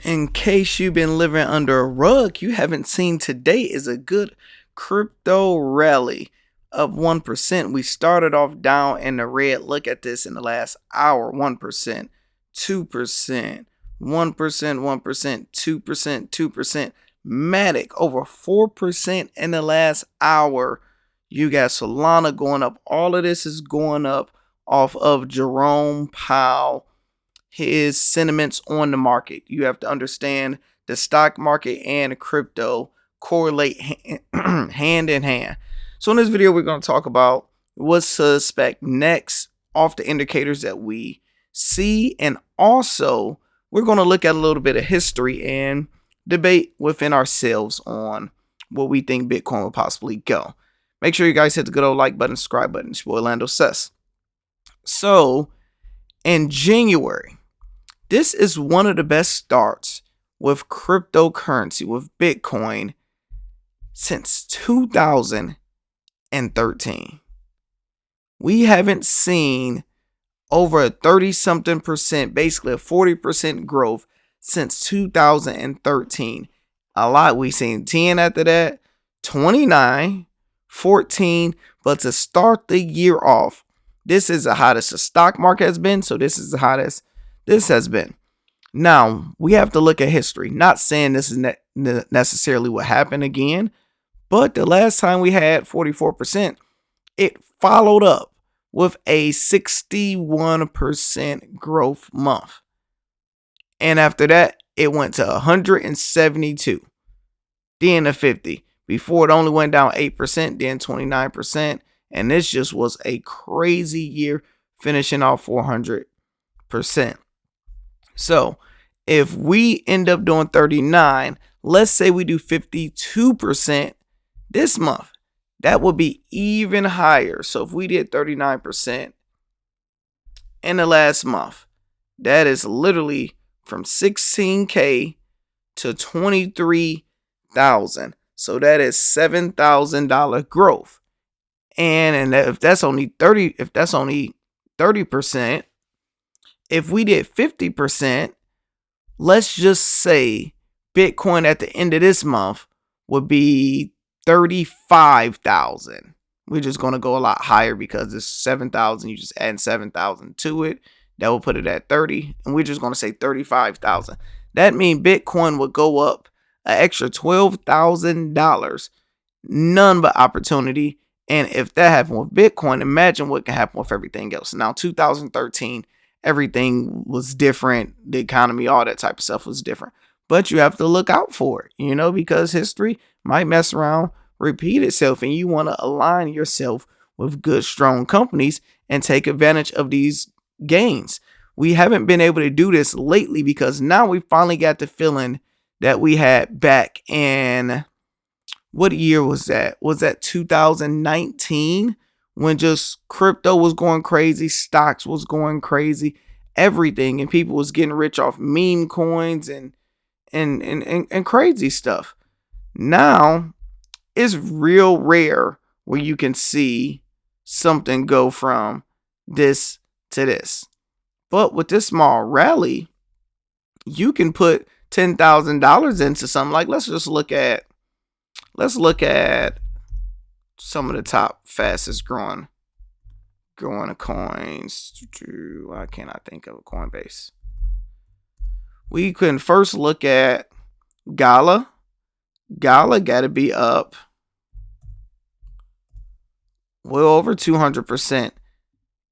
In case you've been living under a rug, you haven't seen today is a good crypto rally of 1%. We started off down in the red. Look at this in the last hour. 1%, 2%, 1%, 1%, 2%, 2%. Matic over 4% in the last hour. You got Solana going up. All of this is going up off of Jerome Powell, his sentiments on the market. You have to understand the stock market and crypto correlate hand in hand. So in this video, we're going to talk about what to expect next off the indicators that we see. And also, we're going to look at a little bit of history and debate within ourselves on what we think Bitcoin will possibly go. Make sure you guys hit the good old like button, subscribe button. It's your boy Orlando Sess. So in January, this is one of the best starts with cryptocurrency, with Bitcoin, since 2013. We haven't seen over a 30-something percent, basically a 40% growth since 2013. A lot. We've seen 10 after that, 29, 14, but to start the year off, this is the hottest the stock market has been, so this is the hottest this has been. Now, we have to look at history. Not saying this is necessarily what happened again, but the last time we had 44%, it followed up with a 61% growth month. And after that, it went to 172, then to 50. Before it only went down 8%, then 29%. And this just was a crazy year, finishing off 400%. So if we end up doing 39, let's say we do 52% this month, that would be even higher. So if we did 39% in the last month, that is literally from 16K to 23,000. So that is $7,000 growth. And if that's only 30%, if we did 50%, let's just say Bitcoin at the end of this month would be 35,000. We're just going to go a lot higher because it's 7,000. You just add 7,000 to it. That will put it at 30. And we're just going to say 35,000. That means Bitcoin would go up an extra $12,000. None but opportunity. And if that happened with Bitcoin, imagine what can happen with everything else. Now, 2013, everything was different. The economy, all that type of stuff was different. But you have to look out for it, because history might mess around, repeat itself. And you want to align yourself with good, strong companies and take advantage of these gains. We haven't been able to do this lately because now we finally got the feeling that we had back in... What year was that? Was that 2019 when just crypto was going crazy, stocks was going crazy, everything, and people was getting rich off meme coins and crazy stuff. Now it's real rare where you can see something go from this to this. But with this small rally, you can put $10,000 into something. Like let's look at some of the top fastest growing coins. Why can't I think of a Coinbase? We can first look at Gala. Gala got to be up well over 200%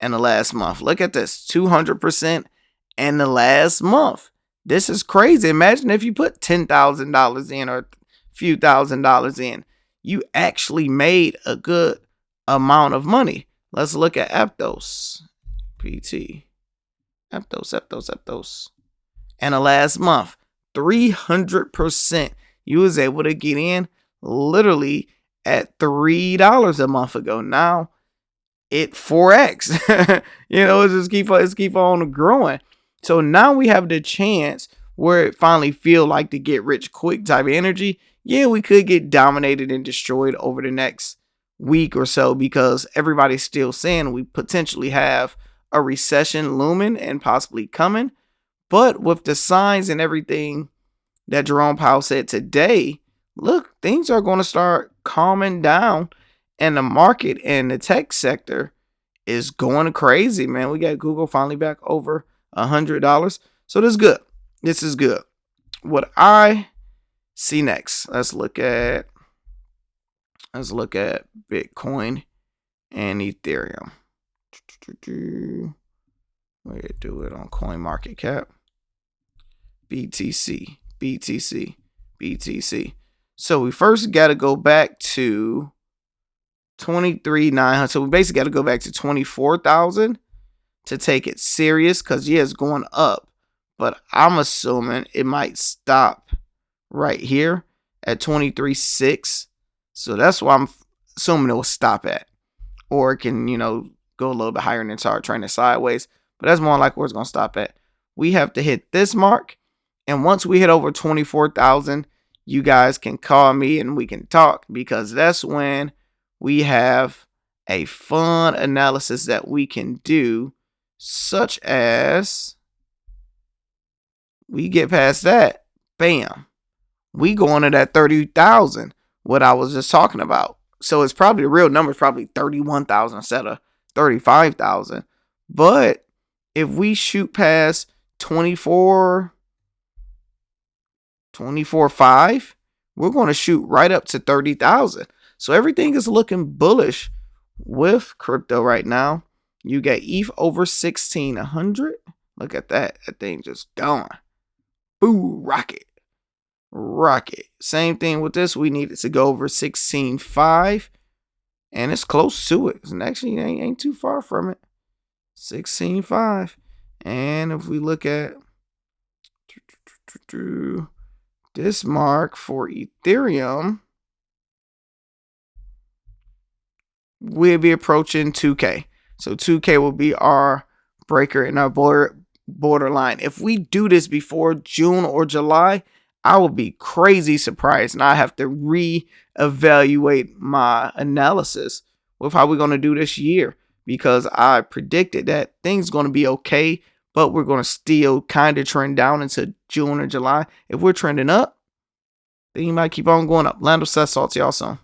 in the last month. Look at this, 200% in the last month. This is crazy. Imagine if you put $10,000 in or few $1,000s in, you actually made a good amount of money. Let's look at Aptos. Aptos. And the last month, 300%. You was able to get in literally at $3 a month ago. Now it 4x. It's keep on growing. So now we have the chance where it finally feel like the get rich quick type of energy. Yeah, we could get dominated and destroyed over the next week or so because everybody's still saying we potentially have a recession looming and possibly coming. But with the signs and everything that Jerome Powell said today, look, things are going to start calming down, and the market and the tech sector is going crazy, man. We got Google finally back over $100. So this is good. This is good. What I see next, let's look at Bitcoin and Ethereum. We do it on CoinMarketCap. BTC. So we first got to go back to 23,900. So we basically got to go back to 24,000 to take it serious, because yeah, it's going up, but I'm assuming it might stop right here at 23.6. So that's why I'm assuming it will stop at, or it can, go a little bit higher and then start trending sideways, but that's more like where it's going to stop at. We have to hit this mark, and once we hit over 24,000, you guys can call me and we can talk, because that's when we have a fun analysis that we can do, such as we get past that, bam, we go into that 30,000, what I was just talking about. So it's probably, the real number is probably 31,000 instead of 35,000. But if we shoot past 24.5, we're going to shoot right up to 30,000. So everything is looking bullish with crypto right now. You got ETH over 1,600. Look at that. That thing just going. Boo, rocket. Same thing with this. We need it to go over 16.5. And it's close to it. And actually, it ain't too far from it. 16.5. And if we look at this mark for Ethereum, we'll be approaching 2K. So 2K will be our breaker and our borderline. If we do this before June or July, I will be crazy surprised, and I have to reevaluate my analysis with how we're going to do this year, because I predicted that things going to be okay, but we're going to still kind of trend down into June or July. If we're trending up, then you might keep on going up. Lando says, talk to y'all soon.